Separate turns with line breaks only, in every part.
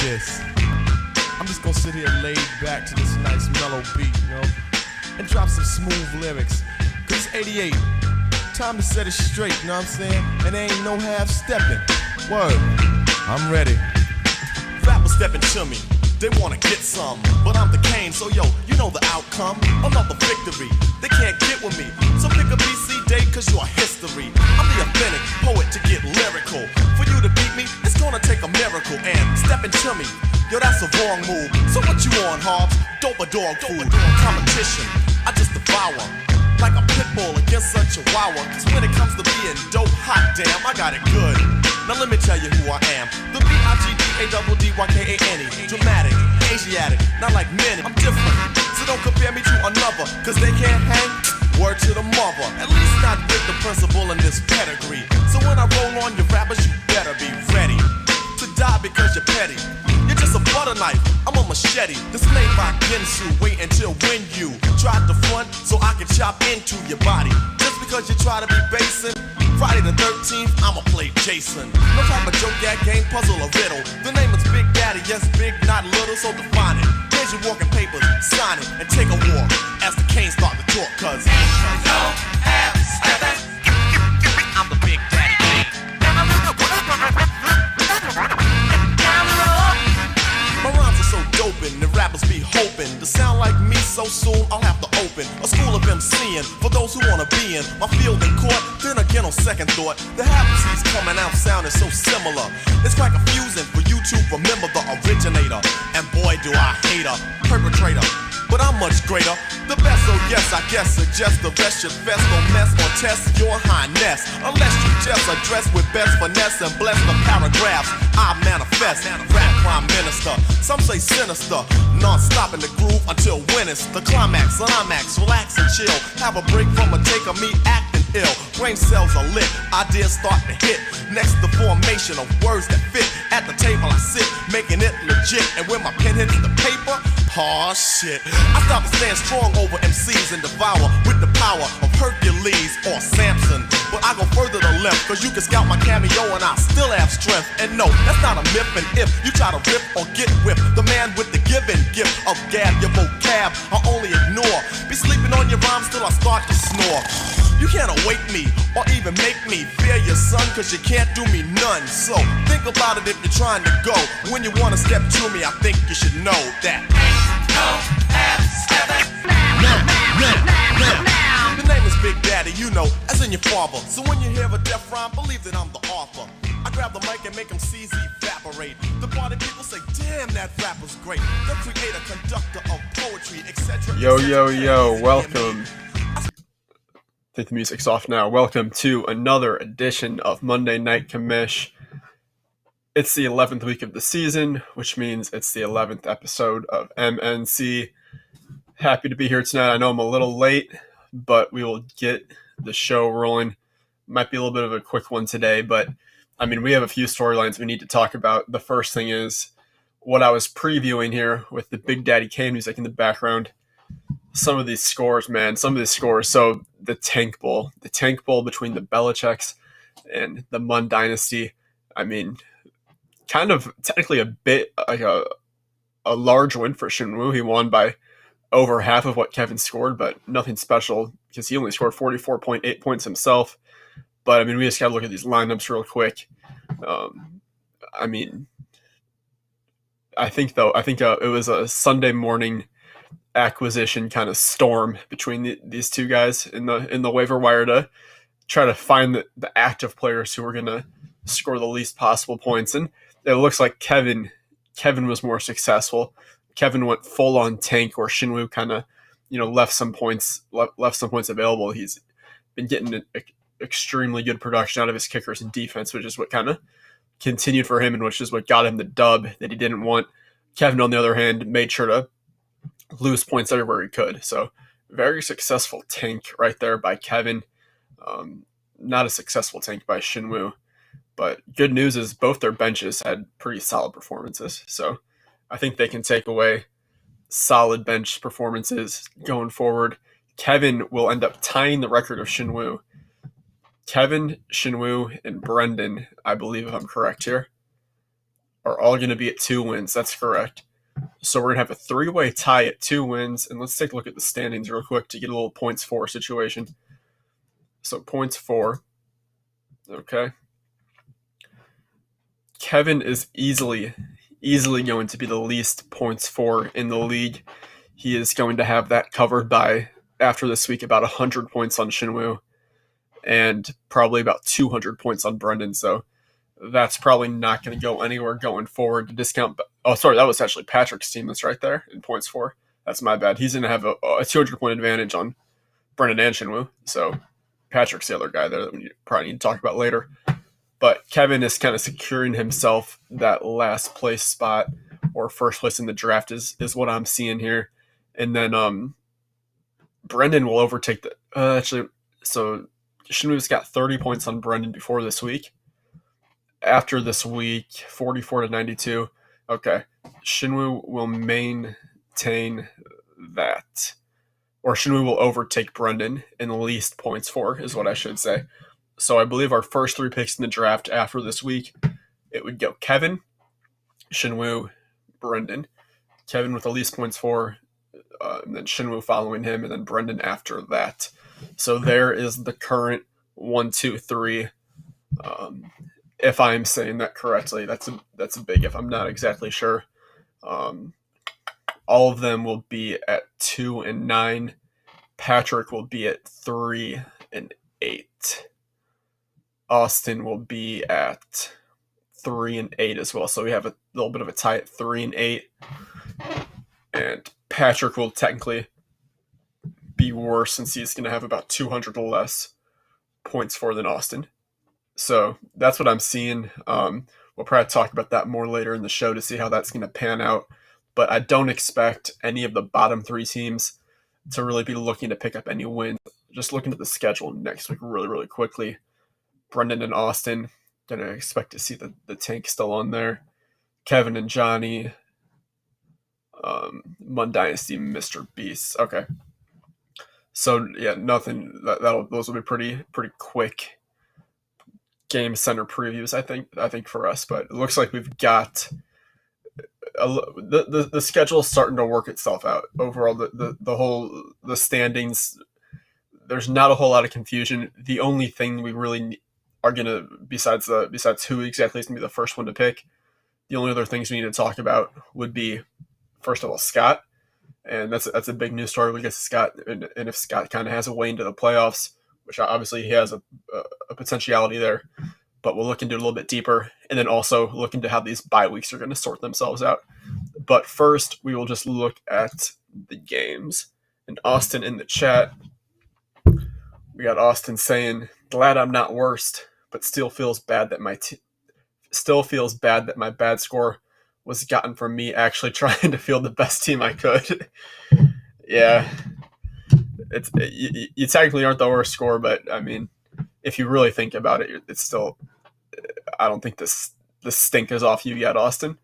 this. I'm just gonna sit here laid back to this nice mellow beat, and drop some smooth lyrics. Cause it's 88. Time to set it straight, you know what I'm saying? And there ain't no half stepping. Word. I'm ready. Rappers stepping to me. They wanna get some, but I'm the Kane, so yo, you know the outcome. Another victory, they can't get with me. So pick a BC date, cause you're history. I'm the authentic poet to get lyrical. For you to beat me, it's gonna take a miracle. And stepping to me, yo, that's a wrong move. So what you on, Hobbs? Dope or dog food? Competition, I just devour. Like a pit bull against a chihuahua. Cause when it comes to being dope, hot damn, I got it good. Now let me tell you who I am. The B-I-G-D-A-D-D-Y-K-A-N-E. Dramatic, Asiatic, not like many. I'm different, so don't compare me to another. Cause they can't hang, word to the mother. At least not with the principal in this pedigree. So when I roll on your rappers, you better be ready to die because you're petty. You're just a butter knife, I'm a machete. This made by Ginsu, wait until when you tried to front so I can chop into your body. Just because you try to be basing, Friday the 13th, I'ma play Jason. No type of joke, that game, puzzle, or riddle. The name is Big Daddy, yes, big, not little, so define it. Here's your walking papers, sign it, and take a walk as the Canes start to talk, cause no half stepping. I'm the Big Daddy Kane. My rhymes are so dopin', the rappers be hoping to sound like me so soon I'll have to open a school of MCing for those who wanna be in my field in court. Then again on second thought, the MCs coming out sounding so similar. It's quite confusing for you to remember the originator. And boy do I hate a perpetrator, but I'm much greater. The best, so yes, I guess suggest the rest should fest or mess or test your highness. Unless you just address with best finesse and bless the paragraphs I manifest. Rap prime minister, some say sinister. Non-stop in the groove until when it's the climax. Relax and chill. Have a break from a take of me acting ill. Brain cells are lit, ideas start to hit. Next the formation of words that fit. At the table I sit, making it legit. And when my pen hits the paper, aw shit, I stop and stand strong over MCs and devour with the power of Hercules or Samson. But I go further to left, cause you can scout my cameo and I still have strength. And no, that's not a myth. And if you try to rip or get whipped, the man with the given gift of gab, your vocab I only ignore. Be sleeping on your rhymes till I start to snore. You can't awake me or even make me fear your son, cause you can't do me none. So think about it if you're trying to go. When you wanna step to me, I think you should know that the name is Big Daddy, you know, as in your father. So when you hear a death rhyme, believe that I'm the author. I grab the mic and make them CZ evaporate. The party people say, damn, that rapper's great. The creator, conductor of poetry, etc.
Yo, welcome. I think the music's off now. Welcome to another edition of Monday Night Commish. It's the 11th week of the season, which means it's the 11th episode of MNC. Happy to be here tonight. I know I'm a little late, but we will get the show rolling. Might be a little bit of a quick one today, but I mean, we have a few storylines we need to talk about. The first thing is what I was previewing here with the Big Daddy Kane music in the background. Some of these scores, man, So the Tank Bowl between the Belichicks and the Mun Dynasty. I mean, kind of technically a bit like a large win for Shinwoo. He won by over half of what Kevin scored, but nothing special because he only scored 44.8 points himself. But I mean, we just got to look at these lineups real quick. I think it was a Sunday morning acquisition kind of storm between these two guys in the waiver wire to try to find the active players who were going to score the least possible points. And it looks like Kevin was more successful. Kevin went full on tank, where Shinwoo kind of, left some points available. He's been getting extremely good production out of his kickers and defense, which is what kind of continued for him and which is what got him the dub that he didn't want. Kevin, on the other hand, made sure to lose points everywhere he could. So very successful tank right there by Kevin. Not a successful tank by Shinwoo. But good news is both their benches had pretty solid performances. So I think they can take away solid bench performances going forward. Kevin will end up tying the record of Shinwoo. Kevin, Shinwoo, and Brendan, I believe if I'm correct here, are all going to be at 2 wins. That's correct. So we're going to have a 3-way tie at 2 wins. And let's take a look at the standings real quick to get a little points for situation. So points for. Okay. Kevin is easily going to be the least points for in the league. He is going to have that covered by, after this week, about 100 points on Shinwoo and probably about 200 points on Brendan. So that's probably not going to go anywhere going forward. To discount. Oh, sorry, that was actually Patrick's team that's right there in points for. That's my bad. He's going to have a 200-point advantage on Brendan and Shinwoo. So Patrick's the other guy there that we probably need to talk about later. But Kevin is kind of securing himself that last place spot or first place in the draft is what I'm seeing here. And then Brendan will overtake the so Shinwoo's got 30 points on Brendan before this week. After this week, 44 to 92. Okay. Shinwoo will maintain that. Or Shinwoo will overtake Brendan in the least points for, is what I should say. So I believe our first 3 picks in the draft after this week, it would go Kevin, Shinwoo, Brendan. Kevin with the least points for, and then Shinwoo following him, and then Brendan after that. So there is the current 1, 2, 3. If I'm saying that correctly, that's a big if. I'm not exactly sure. All of them will be at 2 and 9. Patrick will be at 3 and 8. Austin will be at 3 and 8 as well. So we have a little bit of a tie at 3 and 8. And Patrick will technically be worse since he's going to have about 200 less points for than Austin. So that's what I'm seeing. We'll probably talk about that more later in the show to see how that's going to pan out. But I don't expect any of the bottom 3 teams to really be looking to pick up any wins. Just looking at the schedule next week really, really quickly. Brendan and Austin, going to expect to see the tank still on there. Kevin and Johnny, Mun Dynasty, Mr. Beast. Okay. So, yeah, nothing. Those will be pretty quick game center previews, I think for us. But it looks like we've got the schedule starting to work itself out. Overall, the standings, there's not a whole lot of confusion. The only thing we really are gonna besides who exactly is gonna be the first one to pick, the only other things we need to talk about would be, first of all, Scott, and that's a big news story. We get to Scott, and if Scott kind of has a way into the playoffs, which obviously he has a potentiality there, but we'll look into it a little bit deeper, and then also look into how these bye weeks are going to sort themselves out. But first, we will just look at the games. And Austin in the chat, we got Austin saying, "Glad I'm not worst, but still feels bad that my bad score was gotten from me actually trying to field the best team I could." Yeah, you technically aren't the worst score, but I mean, if you really think about it, it's still. I don't think the stink is off you yet, Austin.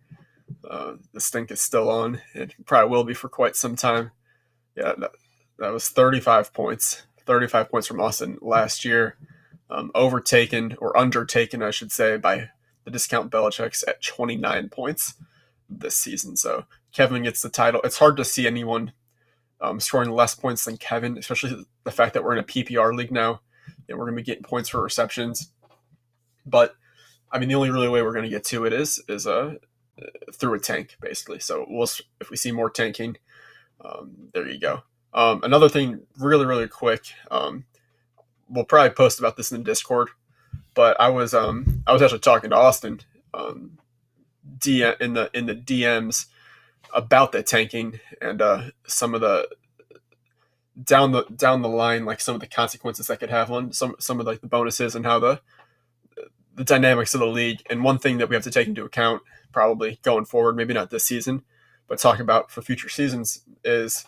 The stink is still on. It probably will be for quite some time. Yeah, that was 35 points. 35 points from Austin last year. Overtaken, or undertaken, I should say, by the discount Belichick's at 29 points this season. So Kevin gets the title. It's hard to see anyone scoring less points than Kevin, especially the fact that we're in a PPR league now, and we're going to be getting points for receptions. But I mean, the only really way we're going to get to it is through a tank, basically. So if we see more tanking, there you go. Another thing, really, really quick. We'll probably post about this in the Discord, but I was actually talking to Austin in the DMs about the tanking and some of the down the line, like some of the consequences that could have on some of like the bonuses and how the dynamics of the league. And one thing that we have to take into account probably going forward, maybe not this season, but talk about for future seasons, is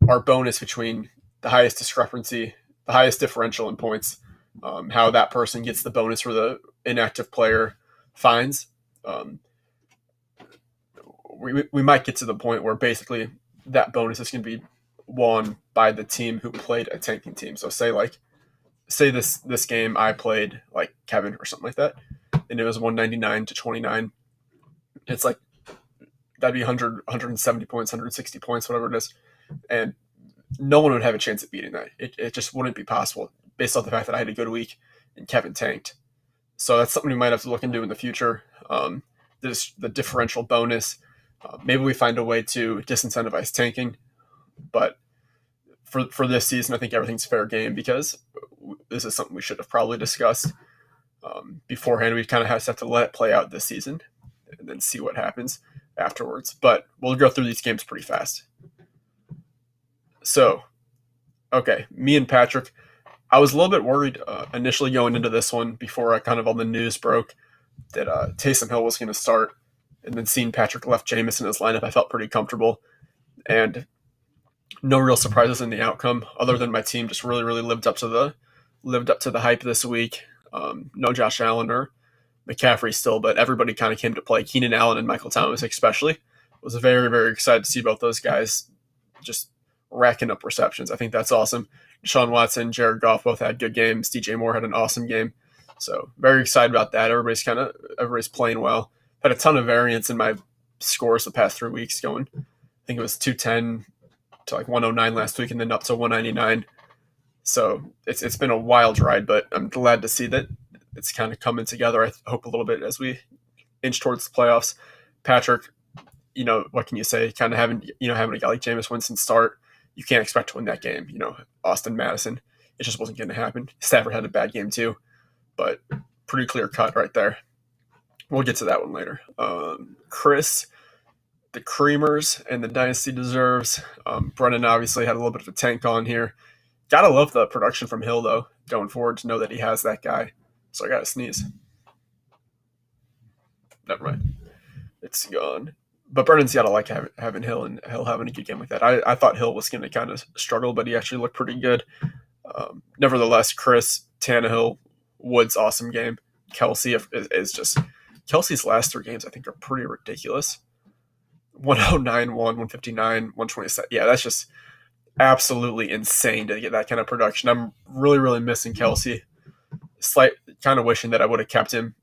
our bonus between the highest discrepancy, the highest differential in points, how that person gets the bonus for the inactive player fines. We might get to the point where basically that bonus is going to be won by the team who played a tanking team. So say this game I played like Kevin or something like that, and it was 199 to 29, It's like that'd be 100, 170 points, 160 points, whatever it is. And no one would have a chance at beating that. It just wouldn't be possible based off the fact that I had a good week and Kevin tanked. So that's something we might have to look into in the future. The differential bonus. Maybe we find a way to disincentivize tanking. But for this season, I think everything's fair game because this is something we should have probably discussed beforehand. We kind of have to let it play out this season and then see what happens afterwards. But we'll go through these games pretty fast. So, okay, me and Patrick, I was a little bit worried initially going into this one before kind of all the news broke that Taysom Hill was going to start. And then seeing Patrick left Jameis in his lineup, I felt pretty comfortable. And no real surprises in the outcome, other than my team just really, really lived up to the hype this week. No Josh Allen or McCaffrey still, but everybody kind of came to play. Keenan Allen and Michael Thomas especially. Was very, very excited to see both those guys just racking up receptions. I think that's awesome. Deshaun Watson, Jared Goff both had good games. DJ Moore had an awesome game. So very excited about that. Everybody's playing well. Had a ton of variance in my scores the past 3 weeks going. I think it was 210 to like 109 last week and then up to 199. So it's been a wild ride, but I'm glad to see that it's kind of coming together. I hope a little bit as we inch towards the playoffs. Patrick, what can you say? Kind of having a guy like Jameis Winston start, you can't expect to win that game. Austin Madison, it just wasn't going to happen. Stafford had a bad game too, but pretty clear cut right there. We'll get to that one later. Chris, the Creamers and the Dynasty deserves. Brennan obviously had a little bit of a tank on here. Gotta love the production from Hill though, going forward to know that he has that guy. So I gotta sneeze. Never mind. It's gone. But Brennan's gotta like having Hill and Hill having a good game like that. I thought Hill was going to kind of struggle, but he actually looked pretty good. Nevertheless, Chris, Tannehill, Woods, awesome game. Kelsey is just Kelsey's last 3 games I think are pretty ridiculous. 109, 159, 127. Yeah, that's just absolutely insane to get that kind of production. I'm really, really missing Kelsey. Kind of wishing that I would have kept him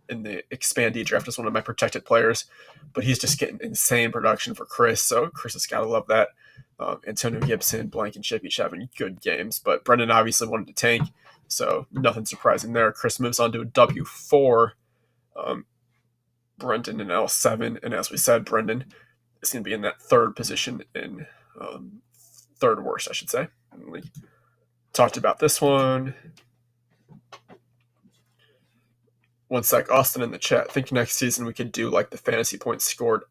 in the expandee draft as one of my protected players, but he's just getting insane production for Chris. So Chris has got to love that. Antonio Gibson, Blankenship each having good games, but Brendan obviously wanted to tank, so nothing surprising there. Chris moves on to a W4. Brendan in L7, and as we said, Brendan is going to be in that third position in third worst, I should say. We talked about this one. One sec, Austin in the chat. I think next season we could do like the fantasy points scored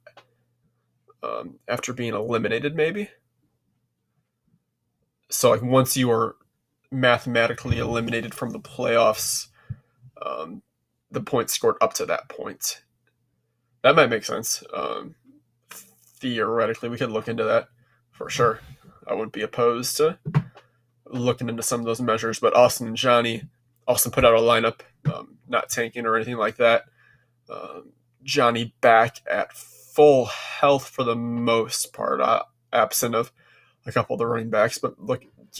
after being eliminated, maybe. So like once you are mathematically eliminated from the playoffs, the points scored up to that point. That might make sense. Theoretically, we could look into that for sure. I wouldn't be opposed to looking into some of those measures. But Austin and Johnny, Austin put out a lineup, not tanking or anything like that. Johnny back at full health for the most part, absent of a couple of the running backs, but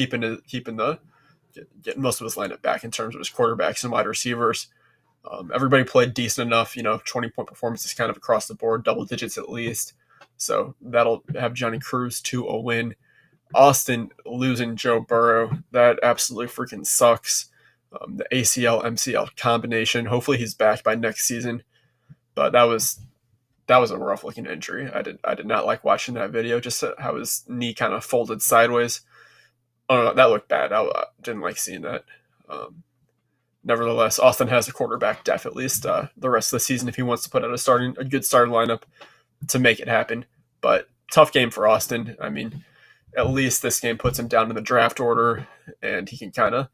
getting most of his lineup back in terms of his quarterbacks and wide receivers. Everybody played decent enough, 20-point performances kind of across the board, double digits at least. So that'll have Johnny cruise to a win. Austin losing Joe Burrow, that absolutely freaking sucks. The ACL-MCL combination, hopefully he's back by next season. But that was a rough looking injury. I did not like watching that video, just how his knee kind of folded sideways. Oh no, that looked bad. I didn't like seeing that. Nevertheless, Austin has a quarterback depth at least the rest of the season if he wants to put out a good starting lineup to make it happen. But tough game for Austin. I mean, at least this game puts him down in the draft order, and he can kind of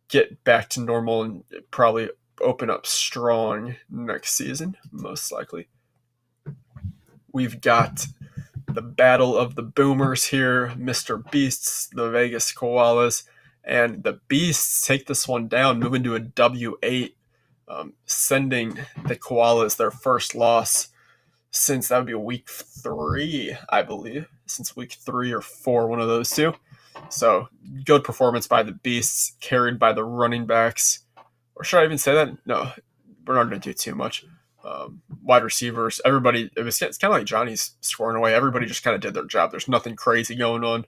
get back to normal and probably open up strong next season, most likely. We've got the battle of the boomers here, Mr. Beasts, the Vegas Koalas, and the Beasts take this one down, moving to a W8, sending the Koalas their first loss since that would be week 3, I believe, since week 3 or 4, one of those two. So good performance by the Beasts, carried by the running backs. Or should I even say that? No, we're not going to do too much. wide receivers, everybody. It's kind of like Johnny's scoring away. Everybody just kind of did their job. There's nothing crazy going on.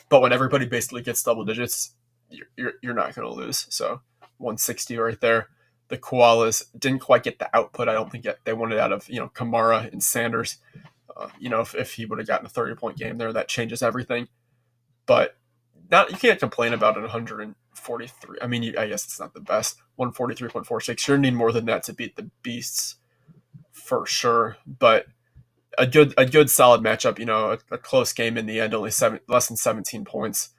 But when everybody basically gets double digits, you're not going to lose. So 160 right there. The Koalas didn't quite get the output. I don't think they wanted out of Kamara and Sanders. If he would have gotten a 30-point game there, that changes everything. But you can't complain about an 143. I mean, I guess it's not the best. 143.46. You're need more than that to beat the Beasts for sure. But a good solid matchup. A close game in the end, only less than 17 points.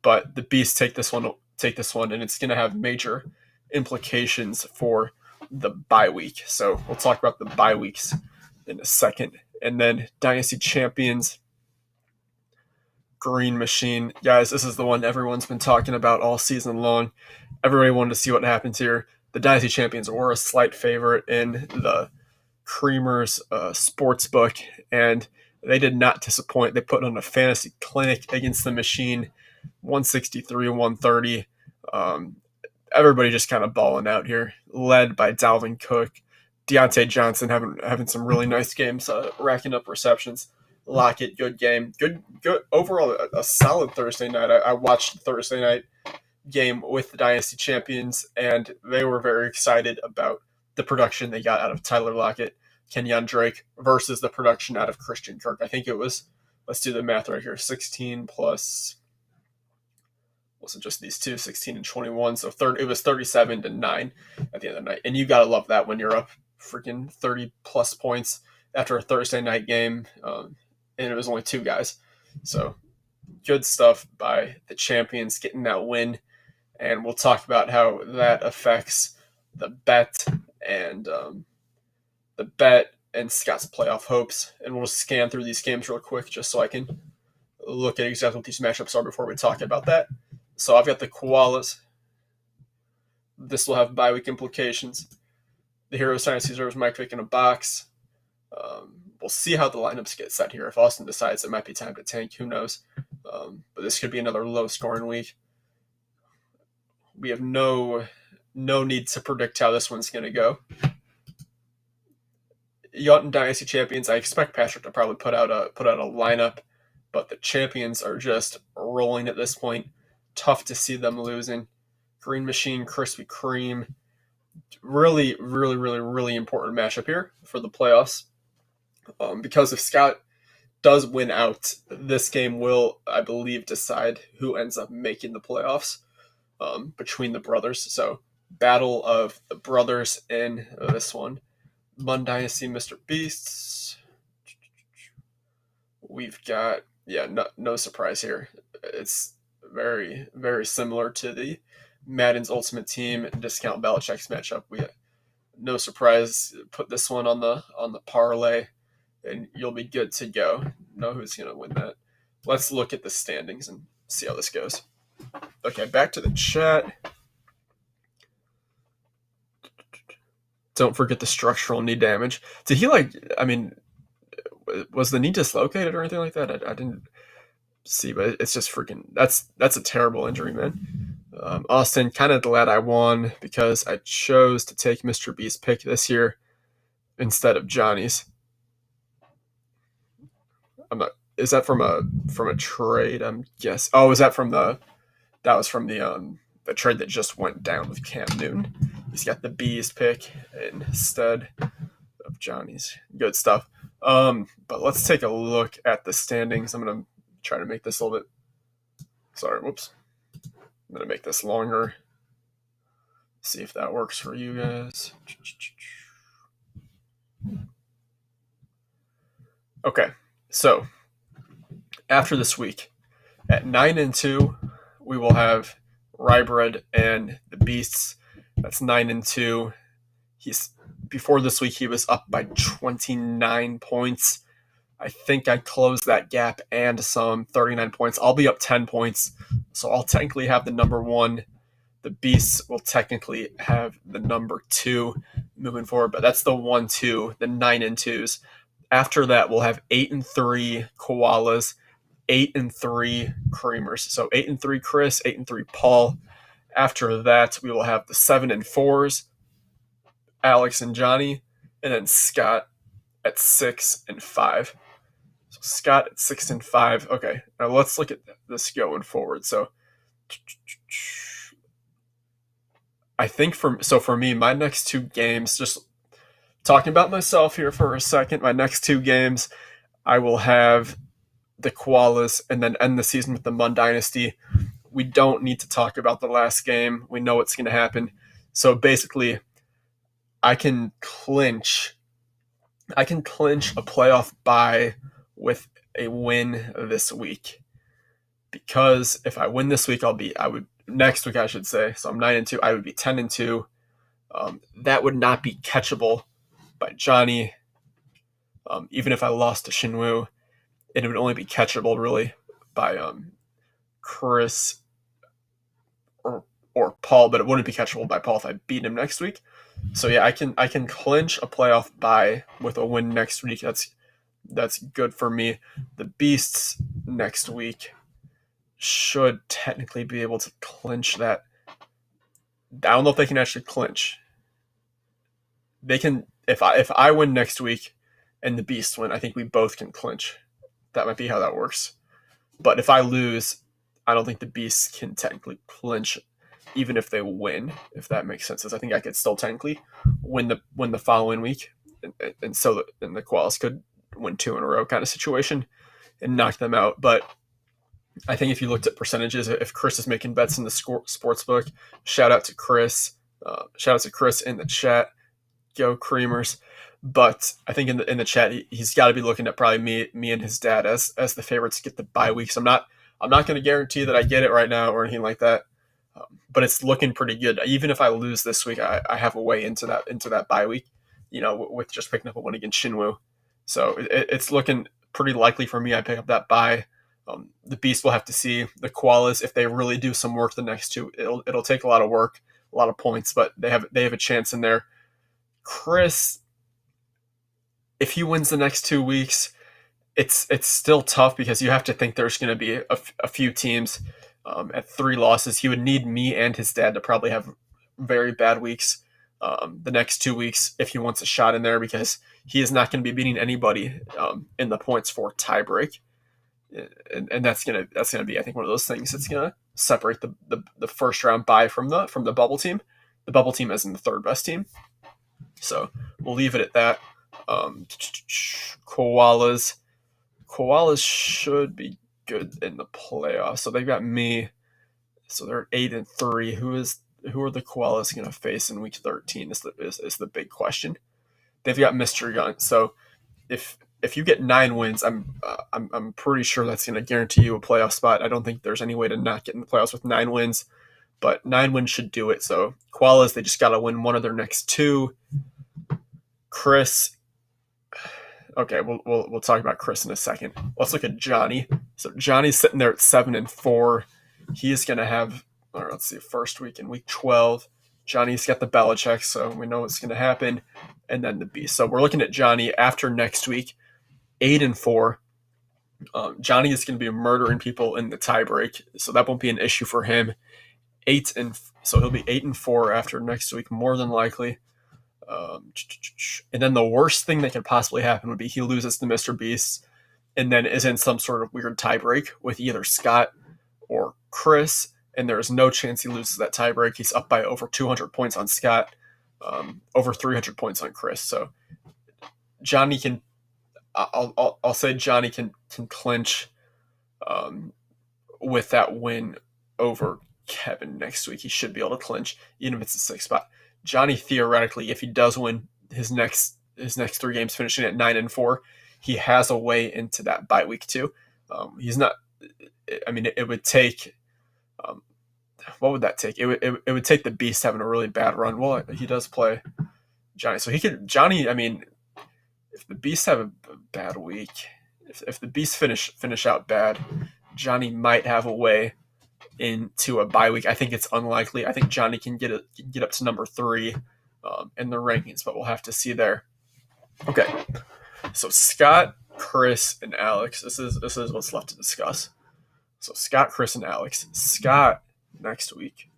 But the Beasts take this one, and it's going to have major implications for the bye week. So we'll talk about the bye weeks in a second. And then Dynasty Champions, Green Machine. Guys, this is the one everyone's been talking about all season long. Everybody wanted to see what happens here. The Dynasty Champions were a slight favorite in the Creamers sportsbook, and they did not disappoint. They put on a fantasy clinic against the Machine, 163-130. Everybody just kind of balling out here, led by Dalvin Cook. Deontay Johnson having some really nice games, racking up receptions. Lockett, good game. Good overall, a solid Thursday night. I watched the Thursday night game with the Dynasty Champions, and they were very excited about the production they got out of Tyler Lockett, Kenyon Drake, versus the production out of Christian Kirk. I think it was, let's do the math right here, 16 plus, wasn't just these two, 16 and 21, so it was 37-9 at the end of the night. And you got to love that when you're up freaking 30-plus points after a Thursday night game, and it was only two guys. So good stuff by the Champions getting that win, and we'll talk about how that affects the bet and Scott's playoff hopes. And we'll scan through these games real quick just so I can look at exactly what these matchups are before we talk about that. So I've got the Koalas. This will have bye week implications. The Heroes Dynasty Reserves Mike Vick in a box. We'll see how the lineups get set here. If Austin decides it might be time to tank, who knows? But this could be another low-scoring week. We have no need to predict how this one's going to go. Yacht Dynasty Champions, I expect Patrick to probably put out a lineup, but the Champions are just rolling at this point. Tough to see them losing. Green Machine, Krispy Kreme. Really, really, really, really important matchup here for the playoffs. Because if Scott does win out, this game will, I believe, decide who ends up making the playoffs between the brothers. So, battle of the brothers in this one. Mun Dynasty, Mr. Beasts. We've got, no surprise here. It's very, very similar to the Madden's Ultimate Team Discount Belichick's matchup. We had no surprise. Put this one on the parlay, and you'll be good to go. Know who's going to win that. Let's look at the standings and see how this goes. Okay, back to the chat. Don't forget the structural knee damage. Did he was the knee dislocated or anything like that? I didn't see, but it's just freaking, that's a terrible injury, man. Austin, kind of glad I won because I chose to take Mr. B's pick this year instead of Johnny's. Is that from a trade? I'm guessing. Oh, that was from the trade that just went down with Cam Newton. He's got the B's pick instead of Johnny's. Good stuff. But let's take a look at the standings. I'm going to try to make this a little bit. Sorry, whoops. I'm going to make this longer. See if that works for you guys. Okay, so after this week, at 9-2, we will have Rybread and the Beasts. That's 9-2. Before this week, he was up by 29 points. I think I closed that gap and some 39 points. I'll be up 10 points, so I'll technically have the number one. The Beasts will technically have the number two moving forward, but that's the 1-2, the 9-2s. After that, we'll have 8-3 Koalas, 8-3 Creamers. So 8-3 Chris, 8-3 Paul. After that, we will have the 7-4s, Alex and Johnny, and then Scott at 6-5. So Scott at 6-5. Okay, now let's look at this going forward. So I think for me, my next two games, just talking about myself here for a second, my next two games, I will have the Koalas and then end the season with the Mun Dynasty. We don't need to talk about the last game. We know what's going to happen. So basically, I can clinch a playoff bye with a win this week. Because if I win this week, next week I should say. So I'm 9-2. I would be 10-2. That would not be catchable by Johnny. Even if I lost to Shinwoo, it would only be catchable really by Chris or Paul, but it wouldn't be catchable by Paul if I beat him next week. So yeah, I can clinch a playoff bye with a win next week. That's good for me. The Beasts next week should technically be able to clinch that. I don't know if they can actually clinch. They can if I win next week and the Beasts win, I think we both can clinch. That might be how that works. But if I lose, I don't think the Beasts can technically clinch even if they win, if that makes sense. I think I could still technically win the following week, and the Koalas could win 2 in a row kind of situation and knock them out. But I think if you looked at percentages, if Chris is making bets in the sports book, shout out to Chris. Shout out to Chris in the chat. Go Creamers. But I think in the chat, he's got to be looking at probably me and his dad as the favorites to get the bye weeks. I'm not going to guarantee that I get it right now or anything like that. But it's looking pretty good. Even if I lose this week, I have a way into that bye week, with just picking up a win against Shinwoo. So it's looking pretty likely for me I pick up that bye. The Beast will have to see. The Koalas, if they really do some work the next two, it'll take a lot of work, a lot of points, but they have a chance in there. Chris, if he wins the next 2 weeks, it's still tough because you have to think there's going to be a few teams at 3 losses. He would need me and his dad to probably have very bad weeks the next 2 weeks if he wants a shot in there, because he is not going to be beating anybody in the points for tiebreak. And that's gonna be, I think, one of those things that's gonna separate the first round bye from the bubble team. The bubble team as in the third best team. So we'll leave it at that. Koalas should be good in the playoffs. So they've got me. So they're 8-3. Who are the Koalas gonna face in week 13? Is the big question. They've got Mr. Gun. So if you get 9 wins, I'm pretty sure that's going to guarantee you a playoff spot. I don't think there's any way to not get in the playoffs with 9 wins, but 9 wins should do it. So Koalas, they just got to win one of their next 2. Chris, okay, we'll talk about Chris in a second. Let's look at Johnny. So Johnny's sitting there at 7-4. He is going to have, let's see, first week in week 12. Johnny's got the Belichick, so we know what's going to happen, and then the Beast. So we're looking at Johnny after next week. 8-4. Johnny is going to be murdering people in the tiebreak, so that won't be an issue for him. So he'll be 8-4 after next week, more than likely. And then the worst thing that could possibly happen would be he loses to Mr. Beast, and then is in some sort of weird tiebreak with either Scott or Chris, and there is no chance he loses that tiebreak. He's up by over 200 points on Scott, over 300 points on Chris. So Johnny can. I'll say Johnny can clinch with that win over Kevin next week. He should be able to clinch, even if it's a 6th spot. Johnny, theoretically, if he does win his next 3 games, finishing at 9-4, he has a way into that bye week too. He's not. I mean, it would take. What would that take? It would take the Beast having a really bad run. Well, he does play Johnny, so he could. Johnny, I mean. If the Beasts have a bad week, if the Beasts finish out bad, Johnny might have a way into a bye week. I think it's unlikely. I think Johnny can get up to number 3 in the rankings, but we'll have to see there. Okay, so Scott, Chris, and Alex. This is what's left to discuss. So Scott, Chris, and Alex. Scott next week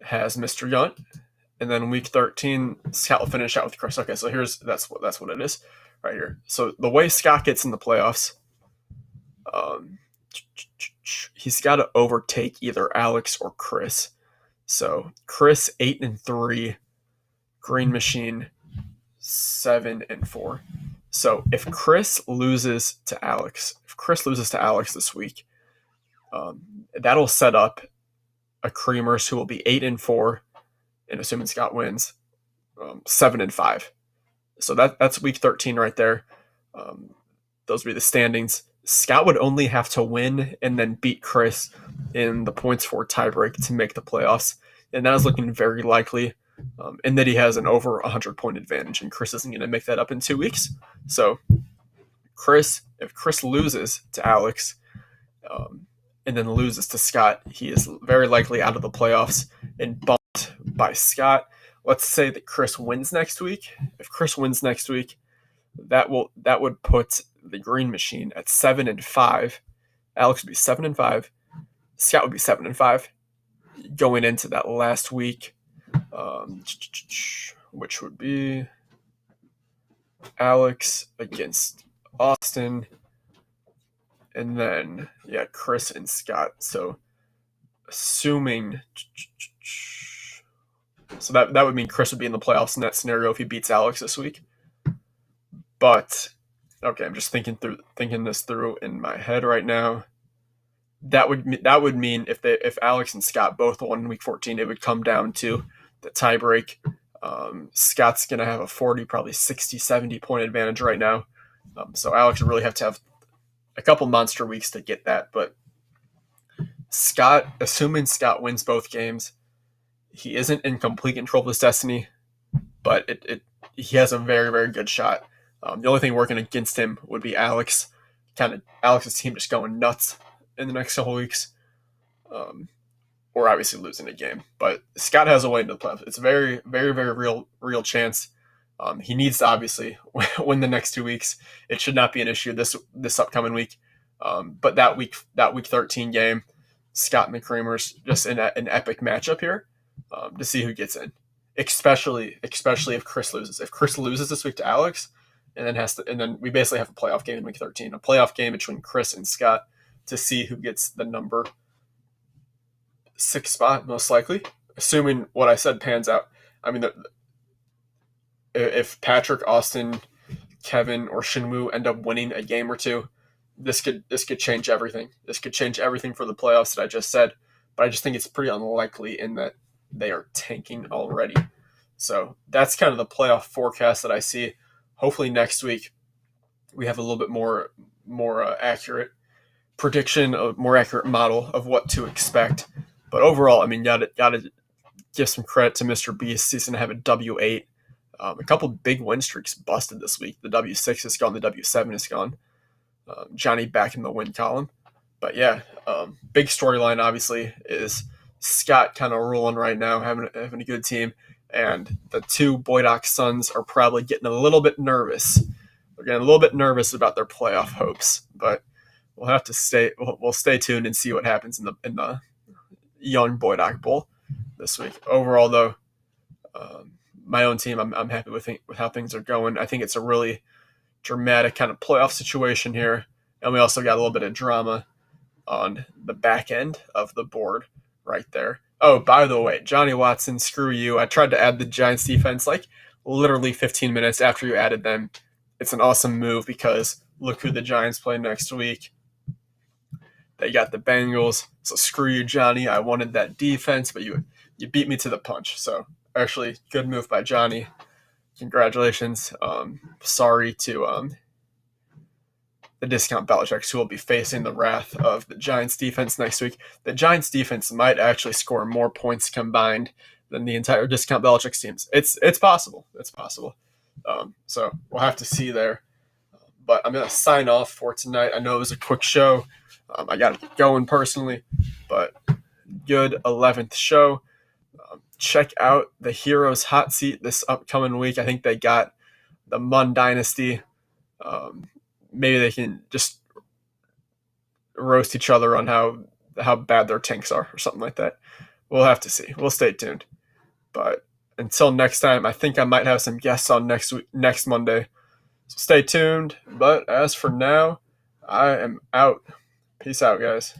has Mr. Yunt, and then week 13, Scott will finish out with Chris. Okay, so that's what it is right here. So the way Scott gets in the playoffs, he's got to overtake either Alex or Chris. So Chris 8-3, Green Machine 7-4. So if Chris loses to Alex this week, that'll set up a Creamers who will be 8-4, and assuming Scott wins, 7-5. So that's week 13 right there. Those would be the standings. Scott would only have to win and then beat Chris in the points for tiebreak to make the playoffs, and that is looking very likely. And that he has an over 100-point advantage, and Chris isn't going to make that up in 2 weeks. So if Chris loses to Alex, and then loses to Scott, he is very likely out of the playoffs and bumped by Scott. Let's say that Chris wins next week. If Chris wins next week, that would put the Green Machine at 7-5. Alex would be 7-5. Scott would be 7-5 going into that last week, which would be Alex against Austin, and then Chris and Scott. So assuming, so that would mean Chris would be in the playoffs in that scenario if he beats Alex this week. But okay, I'm just thinking this through in my head right now. That would mean if Alex and Scott both won in week 14, it would come down to the tiebreak. Scott's going to have a 40, probably 60, 70 point advantage right now. So Alex would really have to have a couple monster weeks to get that. But Scott, assuming Scott wins both games, he isn't in complete control of his destiny, but he has a very, very good shot. The only thing working against him would be Alex's team just going nuts in the next couple weeks, or obviously losing a game. But Scott has a way into the playoffs. It's a very, very, very real chance. He needs to obviously win the next 2 weeks. It should not be an issue this upcoming week. But that week 13 game, Scott and the Creamers, just in an epic matchup here to see who gets in. Especially if Chris loses. If Chris loses this week to Alex, and then we basically have a playoff game in week 13, a playoff game between Chris and Scott to see who gets the number 6 spot, most likely, assuming what I said pans out. I mean, if Patrick, Austin, Kevin, or Shinwoo end up winning a game or two, this could change everything. This could change everything for the playoffs that I just said, but I just think it's pretty unlikely in that they are tanking already. So that's kind of the playoff forecast that I see. Hopefully next week we have a little bit more accurate prediction, a more accurate model of what to expect. But overall, I mean, gotta give some credit to Mr. Beast. He's gonna have a W8. A couple big win streaks busted this week. The W6 is gone. The W7 is gone. Johnny back in the win column. But big storyline obviously is Scott kind of rolling right now, having a good team, and the two Boydock Suns are probably getting a little bit nervous. They're getting a little bit nervous about their playoff hopes, but we'll have to we'll stay tuned and see what happens in the Young Boydock Bowl this week. Overall, though, my own team, I'm happy with how things are going. I think it's a really dramatic kind of playoff situation here, and we also got a little bit of drama on the back end of the board right there. Oh, by the way, Johnny Watson, screw you. I tried to add the Giants defense like literally 15 minutes after you added them. It's an awesome move because look who the Giants play next week. They got the Bengals. So screw you, Johnny. I wanted that defense, but you beat me to the punch. So actually, good move by Johnny. Congratulations. Sorry to the discount Belichick, who will be facing the wrath of the Giants defense next week. The Giants defense might actually score more points combined than the entire discount Belichick teams. It's possible. It's possible. So we'll have to see there. But I'm going to sign off for tonight. I know it was a quick show. I got to get going personally, but good 11th show. Check out the Heroes Hot Seat this upcoming week. I think they got the Mun Dynasty. Maybe they can just roast each other on how bad their tanks are or something like that. We'll have to see. We'll stay tuned. But Until next time, I think I might have some guests on next Monday. So stay tuned. But as for now, I am out. Peace out, guys.